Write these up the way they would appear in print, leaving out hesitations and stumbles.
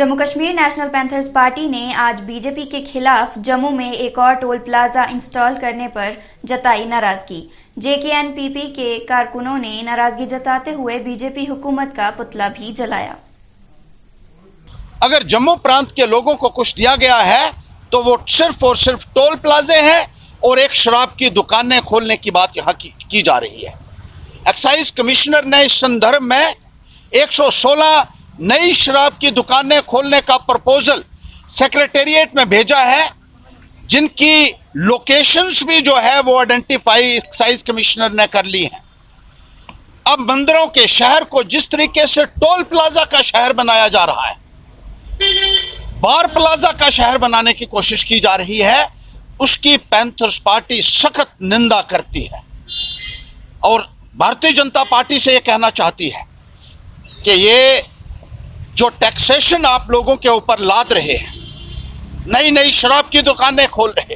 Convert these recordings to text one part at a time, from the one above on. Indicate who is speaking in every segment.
Speaker 1: Jammu Kashmir national panthers party ने आज BJP के खिलाफ जम्मू में एक और टोल प्लाजा इंस्टॉल करने पर जताई नाराजगी। जेकेएनपीपी के कारकुनों ने नाराजगी जताते हुए बीजेपी हुकूमत का पुतला भी जलाया।
Speaker 2: अगर जम्मू प्रांत के लोगों को कुछ दिया गया है तो वो सिर्फ और सिर्फ टोल प्लाजे हैं और एक शराब की दुकानें खोलने की बात यहाँ की जा रही है। एक्साइज कमिश्नर ने इस संदर्भ में 116 नई शराब की दुकानें खोलने का प्रपोजल सेक्रेटेरिएट में भेजा है, जिनकी लोकेशंस भी जो है वो आइडेंटिफाई एक्साइज कमिश्नर ने कर ली हैं। अब मंदिरों के शहर को जिस तरीके से टोल प्लाजा का शहर बनाया जा रहा है, बार प्लाजा का शहर बनाने की कोशिश की जा रही है, उसकी पैंथर्स पार्टी सख्त निंदा करती है और भारतीय जनता पार्टी से यह कहना चाहती है कि ये जो टैक्सेशन आप लोगों के ऊपर लाद रहे हैं, नई नई शराब की दुकानें खोल रहे,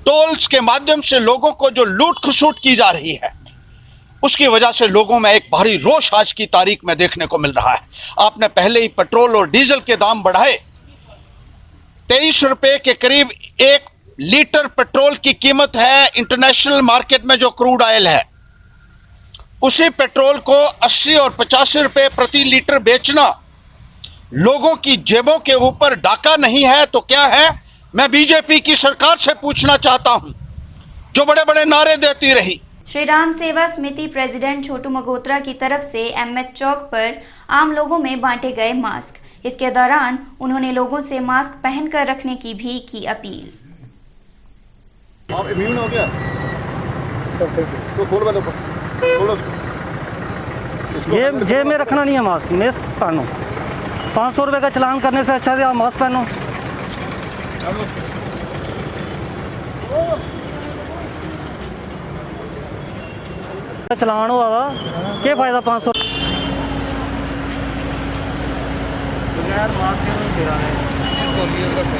Speaker 2: टोल्स के माध्यम से लोगों को जो लूट खसूट की जा रही है, उसकी वजह से लोगों में एक भारी रोष आज की तारीख में देखने को मिल रहा है। आपने पहले ही पेट्रोल और डीजल के दाम बढ़ाए, 23 रुपए के करीब 1 लीटर पेट्रोल की कीमत है। इंटरनेशनल मार्केट में जो क्रूड ऑयल है, उसी पेट्रोल को 80 और 85 रुपए प्रति लीटर बेचना लोगों की जेबों के ऊपर डाका नहीं है तो क्या है? मैं बीजेपी की सरकार से पूछना चाहता हूं, जो बड़े बड़े नारे देती रही।
Speaker 1: श्री राम सेवा समिति प्रेसिडेंट छोटू मगोत्रा की तरफ से एमएच चौक पर आम लोगों में बांटे गए मास्क। इसके दौरान उन्होंने लोगों से मास्क पहनकर रखने की भी की अपील।
Speaker 3: आप इम्यून हो गया तो खोल वाले
Speaker 4: ये जेब में रखना नहीं है मास्क, मास्क पहनो। 500 रुपये का चलान करने से अच्छा है आप मास्क पहनो। चलान हुआ क्या फायदा 500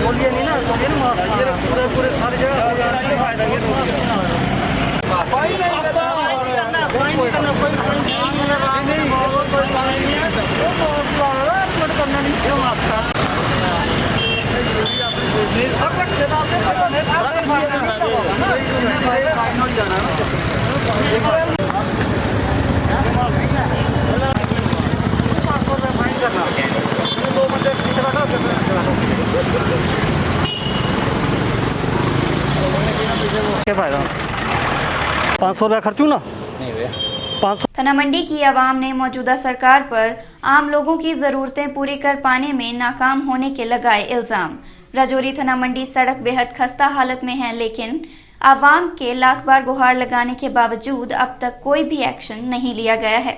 Speaker 4: बोलिए नहीं ना, पूरे सारी क्या फायदा 500 रुपया खर्चू ना।
Speaker 1: थाना मंडी की आवाम ने मौजूदा सरकार पर आम लोगों की जरूरतें पूरी कर पाने में नाकाम होने के लगाए इल्जाम। राजौरी थाना मंडी सड़क बेहद खस्ता हालत में है, लेकिन आवाम के लाख बार गुहार लगाने के बावजूद अब तक कोई भी एक्शन नहीं लिया गया है।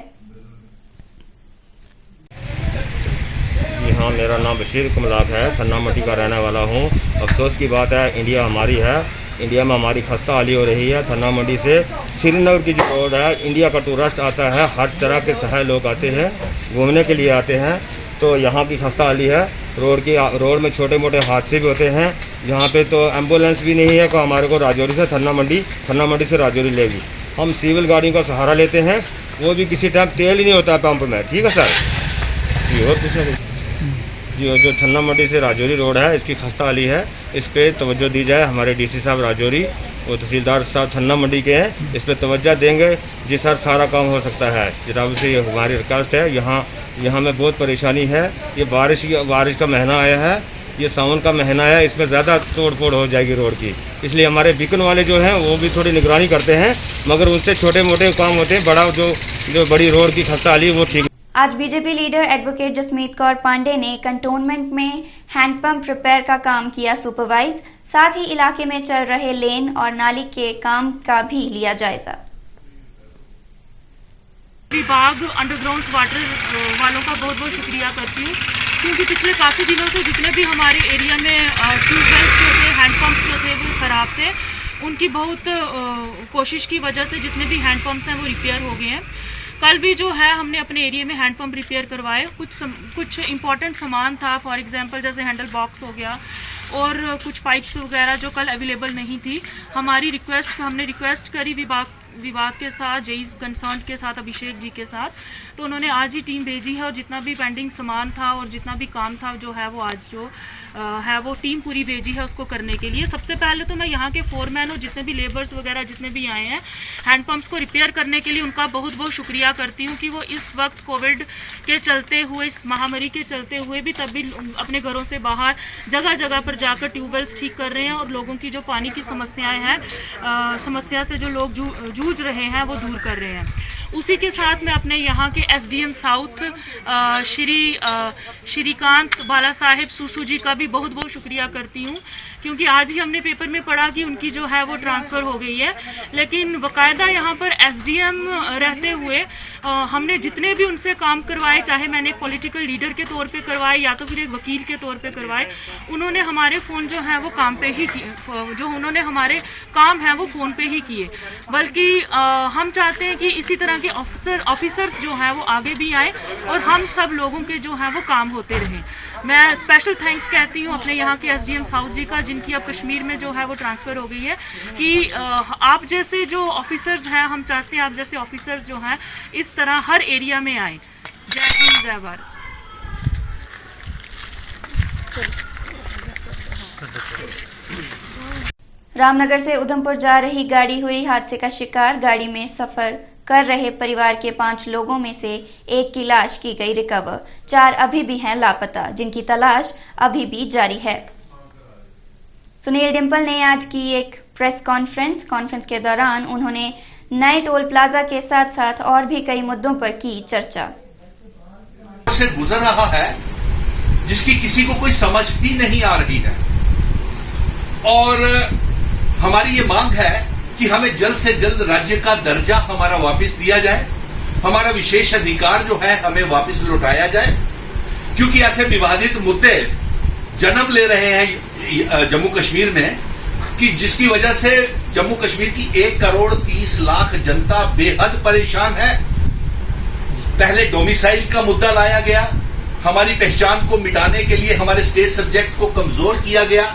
Speaker 5: हाँ, मेरा नाम बशीर कमलाक है, थाना मंडी का रहने वाला हूँ। अफसोस की बात है, इंडिया हमारी है, इंडिया में हमारी खस्ता हाली हो रही है। थाना मंडी से श्रीनगर की जो रोड है, इंडिया का टूरिस्ट आता है, हर तरह के शहर लोग आते हैं, घूमने के लिए आते हैं, तो यहाँ की खस्ता हाली है। रोड में छोटे मोटे हादसे भी होते हैं। यहाँ पे तो एम्बुलेंस भी नहीं है कि हमारे को राजौरी से थाना मंडी से राजौरी लेगी। हम सिविल गाड़ियों का सहारा लेते हैं, वो भी किसी टाइम तेल ही नहीं होता पंप में। ठीक है सर जी, और कुछ नहीं जी। जो थाना मंडी से राजौरी रोड है, इसकी खस्ता हाली है, इस पर तवज्जो दी जाए। हमारे डीसी साहब राजौरी और तहसीलदार साहब थाना मंडी के हैं, इस पर तवज्जो देंगे जी सर, सारा काम हो सकता है। जनाब से ये हमारी रिक्वेस्ट है। यहाँ में बहुत परेशानी है। ये बारिश का महीना आया है, ये सावन का महीना है, इसमें ज़्यादा तोड़ फोड़ हो जाएगी रोड की। इसलिए हमारे बीकन वाले जो हैं वो भी थोड़ी निगरानी करते हैं, मगर उनसे छोटे मोटे काम होते हैं। बड़ा जो बड़ी रोड की खस्ता हाली वो ठीक।
Speaker 1: आज BJP leader advocate Jasmeet Kaur Pande ने कंटोनमेंट में हैंडपंप रिपेयर का काम किया सुपरवाइज। साथ ही इलाके में चल रहे लेन और नाली के काम का भी लिया जायजा।
Speaker 6: विभाग अंडरग्राउंड वाटर वालों का बहुत बहुत शुक्रिया करती हूँ, क्योंकि पिछले काफ़ी दिनों से जितने भी हमारे एरिया में ट्यूबवेल्स जो थे, हैंडपम्प्स जो थे वो ख़राब थे। उनकी बहुत कोशिश की वजह से जितने भी हैंडपम्प्स हैं वो रिपेयर हो गए हैं। कल भी जो है हमने अपने एरिया में हैंडपम्प रिपेयर करवाए। कुछ इंपॉर्टेंट सामान था, फॉर एग्जांपल जैसे हैंडल बॉक्स हो गया और कुछ पाइप्स वगैरह जो कल अवेलेबल नहीं थी। हमने रिक्वेस्ट करी विभाग के साथ, जेई कंसर्न के साथ, अभिषेक जी के साथ, तो उन्होंने आज ही टीम भेजी है और जितना भी पेंडिंग सामान था और जितना भी काम था जो है वो आज जो है वो टीम पूरी भेजी है उसको करने के लिए। सबसे पहले तो मैं यहाँ के फोरमैन और जितने भी लेबर्स वगैरह जितने भी आए हैं हैंडपम्प्स को रिपेयर करने के लिए उनका बहुत बहुत शुक्रिया करती हूँ कि वो इस वक्त कोविड के चलते हुए, इस महामारी के चलते हुए भी तब भी अपने घरों से बाहर जगह जगह पर जाकर ट्यूबवेल्स ठीक कर रहे हैं और लोगों की जो पानी की समस्याएं हैं, समस्या से जो लोग जूझ रहे हैं वो दूर कर रहे हैं। उसी के साथ मैं अपने यहाँ के एसडीएम साउथ श्रीकांत बाला साहेब सुसु जी का भी बहुत बहुत शुक्रिया करती हूँ, क्योंकि आज ही हमने पेपर में पढ़ा कि उनकी जो है वो ट्रांसफ़र हो गई है, लेकिन बाकायदा यहाँ पर एसडीएम रहते हुए हमने जितने भी उनसे काम करवाए, चाहे मैंने एक पॉलिटिकल लीडर के तौर पे करवाए या तो फिर एक वकील के तौर पे करवाए, उन्होंने हमारे फ़ोन जो हैं वो काम पे ही किए, जो उन्होंने हमारे काम हैं वो फ़ोन पे ही किए। बल्कि हम चाहते हैं कि इसी तरह के ऑफिसर्स जो हैं वो आगे भी आए और हम सब लोगों के जो हैं वो काम होते रहें। मैं स्पेशल थैंक्स कहती हूँ अपने यहाँ के एसडीएम साउथ जी का, जिनकी अब कश्मीर में जो है वो ट्रांसफ़र हो गई है, कि आप जैसे जो ऑफिसर्स हैं, हम चाहते हैं आप जैसे ऑफिसर्स जो हैं इस तरह हर एरिया में आए। जय हिंद, जय भारत।
Speaker 1: रामनगर से उधमपुर जा रही गाड़ी हुई हादसे का शिकार। गाड़ी में सफर कर रहे परिवार के 5 लोगों में से एक की लाश की गई रिकवर। 4 अभी भी हैं लापता, जिनकी तलाश अभी भी जारी है। सुनील डिम्पल ने आज की एक प्रेस कॉन्फ्रेंस के दौरान उन्होंने नए टोल प्लाजा के साथ साथ और भी कई मुद्दों पर की चर्चा।
Speaker 2: से गुजर रहा है जिसकी किसी को कोई समझ ही नहीं आ रही है, और हमारी ये मांग है कि हमें जल्द से जल्द राज्य का दर्जा हमारा वापस दिया जाए, हमारा विशेष अधिकार जो है हमें वापस लौटाया जाए, क्योंकि ऐसे विवादित मुद्दे जन्म ले रहे हैं जम्मू कश्मीर में कि जिसकी वजह से जम्मू कश्मीर की 1,30,00,000 जनता बेहद परेशान है। पहले डोमिसाइल का मुद्दा लाया गया, हमारी पहचान को मिटाने के लिए हमारे स्टेट सब्जेक्ट को कमजोर किया गया,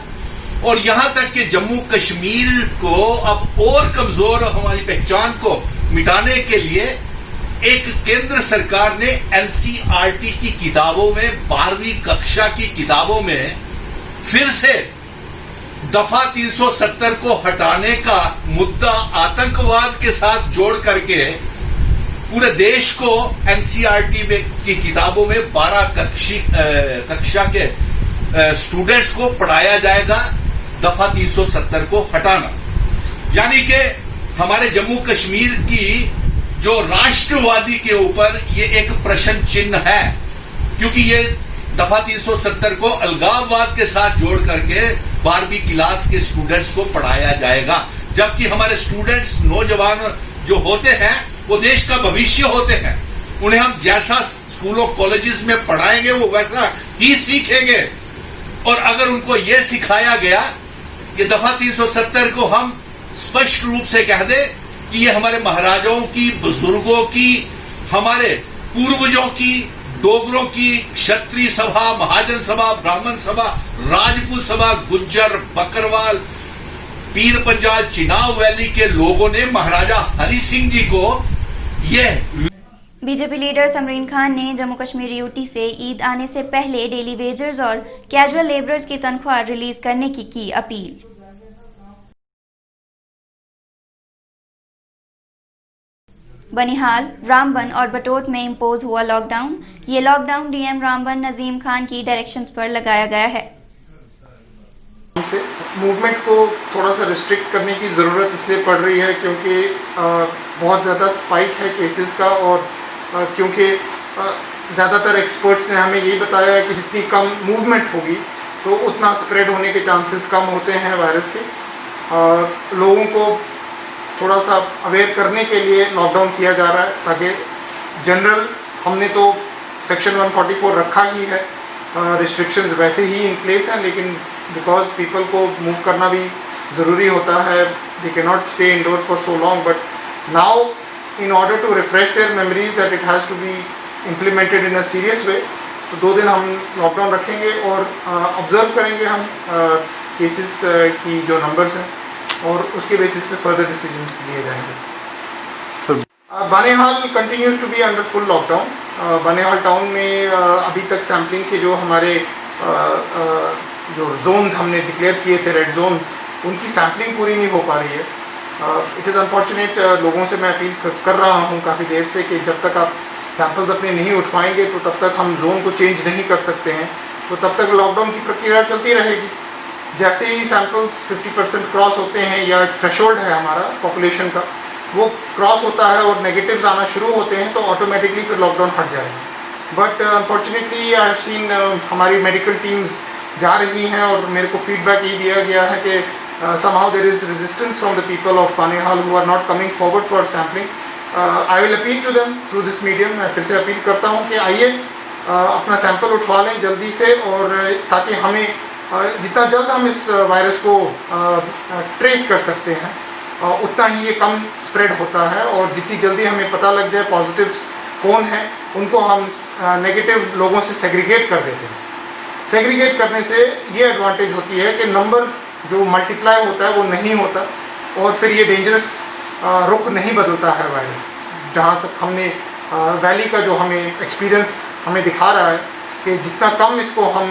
Speaker 2: और यहां तक कि जम्मू कश्मीर को अब और कमजोर हमारी पहचान को मिटाने के लिए एक केंद्र सरकार ने एनसीईआरटी की किताबों में 12वीं कक्षा की किताबों में फिर से दफा 370 को हटाने का मुद्दा आतंकवाद के साथ जोड़ करके पूरे देश को एनसीईआरटी में की किताबों में 12 कक्षा के स्टूडेंट्स को पढ़ाया जाएगा दफा 370 को हटाना। यानी कि हमारे जम्मू कश्मीर की जो राष्ट्रवादी के ऊपर ये एक प्रश्न चिन्ह है, क्योंकि ये दफा 370 को अलगाववाद के साथ जोड़ करके 12वीं क्लास के स्टूडेंट्स को पढ़ाया जाएगा, जबकि हमारे स्टूडेंट्स नौजवान जो होते हैं वो देश का भविष्य होते हैं। उन्हें हम जैसा स्कूलों कॉलेजेस में पढ़ाएंगे वो वैसा ही सीखेंगे, और अगर उनको ये सिखाया गया कि दफा 370 को हम स्पष्ट रूप से कह दे कि ये हमारे महाराजाओं की, बुजुर्गों की, हमारे पूर्वजों की, डोगरों की क्षत्रिय सभा, महाजन सभा, ब्राह्मण सभा, राजपूत सभा, गुज्जर, बकरवाल, पीर पंजाल, चिनाब वैली के लोगों ने महाराजा हरि सिंह जी को ये।
Speaker 1: बीजेपी लीडर समरीन खान ने जम्मू कश्मीर यूटी से ईद आने से पहले डेली वेजर्स और कैजुअल लेबरर्स की तनख्वाह रिलीज करने की अपील। बनिहाल, रामबन और बटोत में इम्पोज हुआ लॉकडाउन। ये लॉकडाउन डीएम रामबन नजीम खान की डायरेक्शंस पर लगाया गया है।
Speaker 7: मूवमेंट को थोड़ा सा रिस्ट्रिक्ट करने की ज़रूरत इसलिए पड़ रही है क्योंकि बहुत ज़्यादा स्पाइक है केसेस का, और क्योंकि ज़्यादातर एक्सपर्ट्स ने हमें यही बताया है कि जितनी कम मूवमेंट होगी तो उतना स्प्रेड होने के चांसेस कम होते हैं वायरस के। लोगों को थोड़ा सा अवेयर करने के लिए लॉकडाउन किया जा रहा है, ताकि जनरल हमने तो सेक्शन 144 रखा ही है, रिस्ट्रिक्शंस वैसे ही इन प्लेस हैं, लेकिन बिकॉज पीपल को मूव करना भी ज़रूरी होता है, they can not stay indoors for so long, but now in order to refresh their memories that it has to be implemented in a serious way, तो 2 दिन हम लॉकडाउन रखेंगे और ऑब्जर्व करेंगे हम केसेस की जो नंबर्स हैं, और उसके बेसिस पे फर्दर डिसीजंस लिए जाएंगे। Banihal continues to be under full lockdown. Banihal town में अभी तक सैम्पलिंग के जो हमारे जो जोन्स हमने डिक्लेयर किए थे, रेड जोन, उनकी सैम्पलिंग पूरी नहीं हो पा रही है। It is unfortunate. लोगों से मैं अपील कर रहा हूँ काफ़ी देर से कि जब तक आप सैंपल्स अपने नहीं उठवाएंगे तो तब तक हम जोन को चेंज नहीं कर सकते हैं, तो तब तक लॉकडाउन की प्रक्रिया चलती रहेगी। जैसे ही सैंपल्स 50% क्रॉस होते हैं या थ्रेशोल्ड है हमारा पॉपुलेशन का, वो क्रॉस होता है और नेगेटिव्स आना शुरू होते हैं तो ऑटोमेटिकली फिर लॉकडाउन हट जाएगा। But unfortunately I have seen हमारी मेडिकल टीम्स जा रही हैं और मेरे को फीडबैक ये दिया गया है कि somehow there is resistance from the people of Banehal who are not coming forward for sampling. I will appeal to them through this medium. मैं फिर से अपील करता हूँ कि आइए अपना सैंपल उठवा लें जल्दी से, और ताकि हमें जितना जल्द हम इस वायरस को ट्रेस कर सकते हैं उतना ही ये कम स्प्रेड होता है, और जितनी जल्दी हमें पता लग जाए पॉजिटिव्स कौन हैं उनको हम नेगेटिव लोगों से सेग्रीगेट कर देते हैं। सेग्रीगेट करने से ये एडवांटेज होती है कि नंबर जो मल्टीप्लाई होता है वो नहीं होता, और फिर ये डेंजरस रुख नहीं बदलता है वायरस। जहाँ तक हमने वैली का जो हमें एक्सपीरियंस हमें दिखा रहा है कि जितना कम इसको हम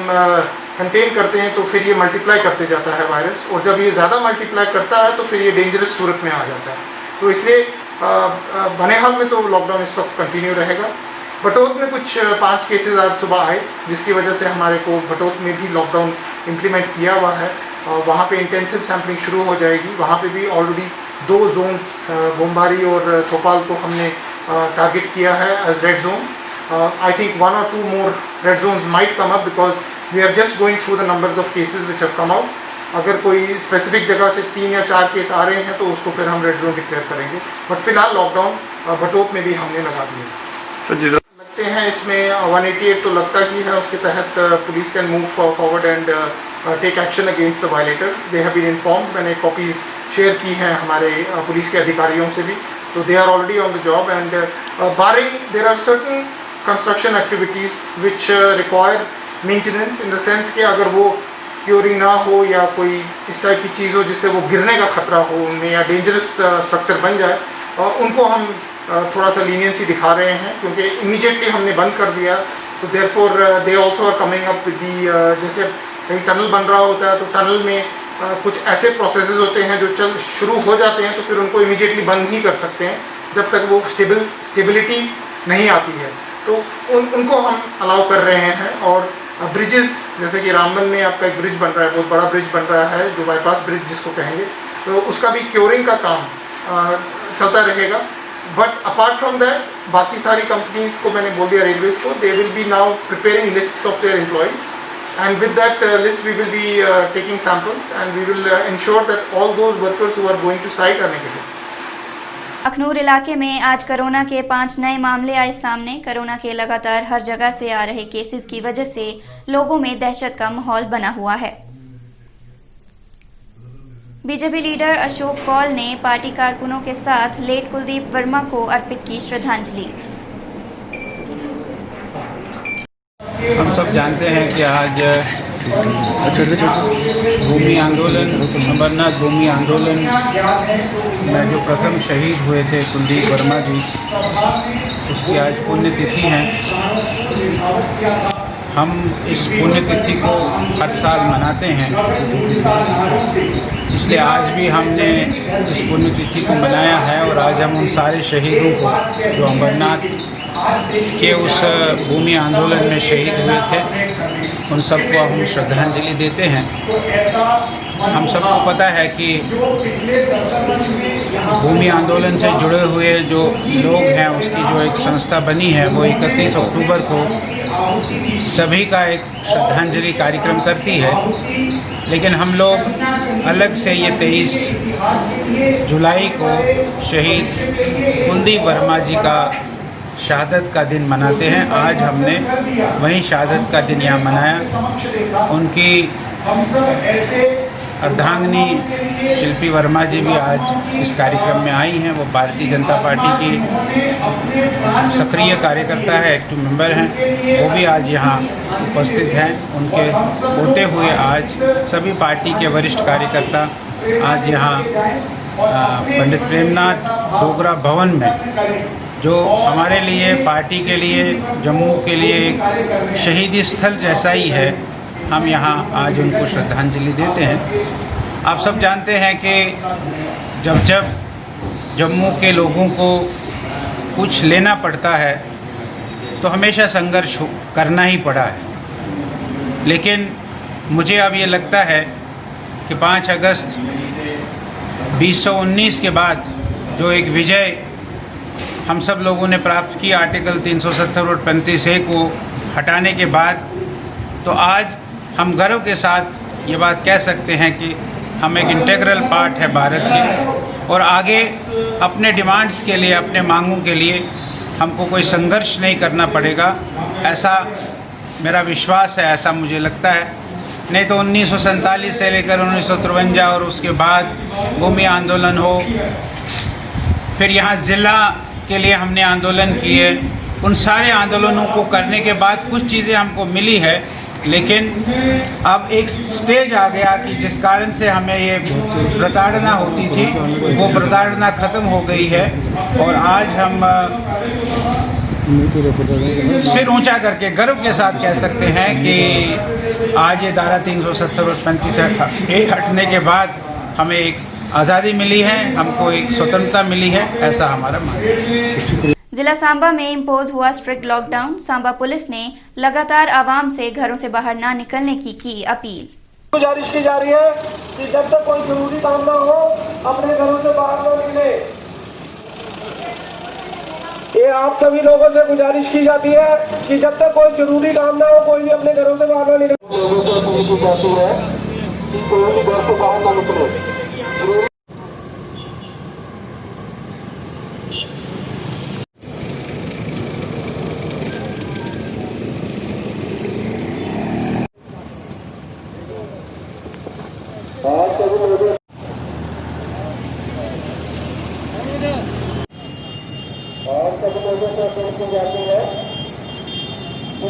Speaker 7: कंटेन करते हैं तो फिर ये मल्टीप्लाई करते जाता है वायरस, और जब ये ज़्यादा मल्टीप्लाई करता है तो फिर ये डेंजरस सूरत में आ जाता है। तो इसलिए बनेहाल में तो लॉकडाउन इस वक्त कंटिन्यू रहेगा। बटोत में कुछ 5 केसेस आज सुबह आए, जिसकी वजह से हमारे को बटोत में भी लॉकडाउन इम्प्लीमेंट किया हुआ है, और वहाँ पे इंटेंसिव सैम्पलिंग शुरू हो जाएगी। वहाँ पे भी ऑलरेडी 2 जोन्स बोम्बारी और थोपाल को हमने टारगेट किया है as red zone. I think 1 or 2 more red zones might come up because we are just going through the numbers of cases which have come out. अगर कोई स्पेसिफिक जगह से 3 या 4 केस आ रहे हैं तो उसको फिर हम रेड जोन डिक्लेयर करेंगे, बट फिलहाल लॉकडाउन बटोत में भी हमने लगा दिया। लगते हैं इसमें 188 तो लगता ही है, उसके तहत police can move forward and take action against the violators. They have been informed. मैंने कॉपीज शेयर की हैं हमारे पुलिस के अधिकारियों से भी, तो they are already on the job. And barring there are certain construction activities which require maintenance, in the sense कि अगर वो क्योरी ना हो या कोई इस टाइप की चीज़ हो जिससे वो गिरने का खतरा हो उनमें, या डेंजरस स्ट्रक्चर बन जाए, और उनको हम थोड़ा सा लीनियंसी दिखा रहे हैं, क्योंकि इमीडिएटली हमने बंद कर दिया। तो therefore they also are coming up with the, जैसे कहीं टनल बन रहा होता है तो टनल में कुछ ऐसे प्रोसेसेस होते हैं जो शुरू हो जाते हैं तो फिर उनको इमीडिएटली बंद ही कर सकते हैं जब तक वो स्टेबिलिटी नहीं आती है, तो उनको हम अलाउ कर रहे हैं। और ब्रिजेस, जैसे कि रामबन में आपका एक ब्रिज बन रहा है, बहुत बड़ा ब्रिज बन रहा है जो बाईपास ब्रिज जिसको कहेंगे, तो उसका भी क्योरिंग का काम चलता रहेगा। बट अपार्ट फ्रॉम दैट बाकी सारी कंपनीज को मैंने बोल दिया, रेलवेज को, they will be now preparing lists of their employees, and with that list we will be taking samples and we will ensure that all those workers who are going to site are negative.
Speaker 1: Akhnoor इलाके में आज corona के 5 नए मामले आए सामने। Corona के लगातार हर जगह से आ रहे केसेस की वजह से लोगों में दहशत का माहौल बना हुआ है। बीजेपी लीडर अशोक कौल ने पार्टी कारकुनों के साथ लेट कुलदीप वर्मा को अर्पित की श्रद्धांजलि।
Speaker 8: हम सब जानते हैं कि आज भूमि आंदोलन, अमरनाथ भूमि आंदोलन में जो प्रथम शहीद हुए थे कुलदीप वर्मा जी, उसकी आज पुण्यतिथि है। हम इस पुण्यतिथि को हर साल मनाते हैं, इसलिए आज भी हमने इस पुण्यतिथि को मनाया है। और आज हम उन सारे शहीदों को जो अमरनाथ के उस भूमि आंदोलन में शहीद हुए थे, उन सबको हम श्रद्धांजलि देते हैं। हम सबको पता है कि भूमि आंदोलन से जुड़े हुए जो लोग हैं उसकी जो एक संस्था बनी है वो 31 अक्टूबर को सभी का एक श्रद्धांजलि कार्यक्रम करती है, लेकिन हम लोग अलग से ये 23 जुलाई को शहीद कुलदीप वर्मा जी का शहादत का दिन मनाते हैं। आज हमने वहीं शहादत का दिन यहाँ मनाया। उनकी अर्धांगिनी शिल्पी वर्मा जी भी आज इस कार्यक्रम में आई हैं। वो भारतीय जनता पार्टी की सक्रिय कार्यकर्ता है, एक्टिव मेंबर हैं, वो भी आज यहाँ उपस्थित हैं। उनके होते हुए आज सभी पार्टी के वरिष्ठ कार्यकर्ता आज यहाँ पंडित प्रेमनाथ डोगरा भवन में, जो हमारे लिए, पार्टी के लिए, जम्मू के लिए एक शहीदी स्थल जैसा ही है, हम यहाँ आज उनको श्रद्धांजलि देते हैं। आप सब जानते हैं कि जब जब जम्मू के लोगों को कुछ लेना पड़ता है तो हमेशा संघर्ष करना ही पड़ा है, लेकिन मुझे अब ये लगता है कि 5 अगस्त 2019 के बाद जो एक विजय हम सब लोगों ने प्राप्त की, आर्टिकल 370 और 35A को हटाने के बाद, तो आज हम गर्व के साथ ये बात कह सकते हैं कि हम एक इंटीग्रल पार्ट है भारत के, और आगे अपने डिमांड्स के लिए, अपने मांगों के लिए हमको कोई संघर्ष नहीं करना पड़ेगा, ऐसा मेरा विश्वास है, ऐसा मुझे लगता है। नहीं तो 1947 से लेकर 1953 और उसके बाद भूमि आंदोलन हो, फिर यहाँ ज़िला के लिए हमने आंदोलन किए, उन सारे आंदोलनों को करने के बाद कुछ चीज़ें हमको मिली है, लेकिन अब एक स्टेज आ गया कि जिस कारण से हमें ये प्रताड़ना होती थी, वो प्रताड़ना ख़त्म हो गई है, और आज हम सिर ऊंचा करके गर्व के साथ कह सकते हैं कि आज ये धारा 370 और 35A हटने के बाद हमें एक आज़ादी मिली है, हमको एक स्वतंत्रता मिली है, ऐसा हमारा मानना है।
Speaker 1: जिला सांबा में इम्पोज हुआ स्ट्रिक्ट लॉकडाउन। सांबा पुलिस ने लगातार आवाम से घरों से बाहर ना निकलने की अपील।
Speaker 9: गुजारिश की जा रही है कि जब तक कोई जरूरी काम ना हो अपने घरों से बाहर ना निकले। ये आप सभी लोगों से गुजारिश की जाती है कि जब तक कोई जरूरी काम ना हो कोई भी अपने घरों से बाहर ना निकले। लोगों से अपील की जाती है कि कोई भी घर से बाहर ना निकले। और सभी लोगों से अपील की जाती है कि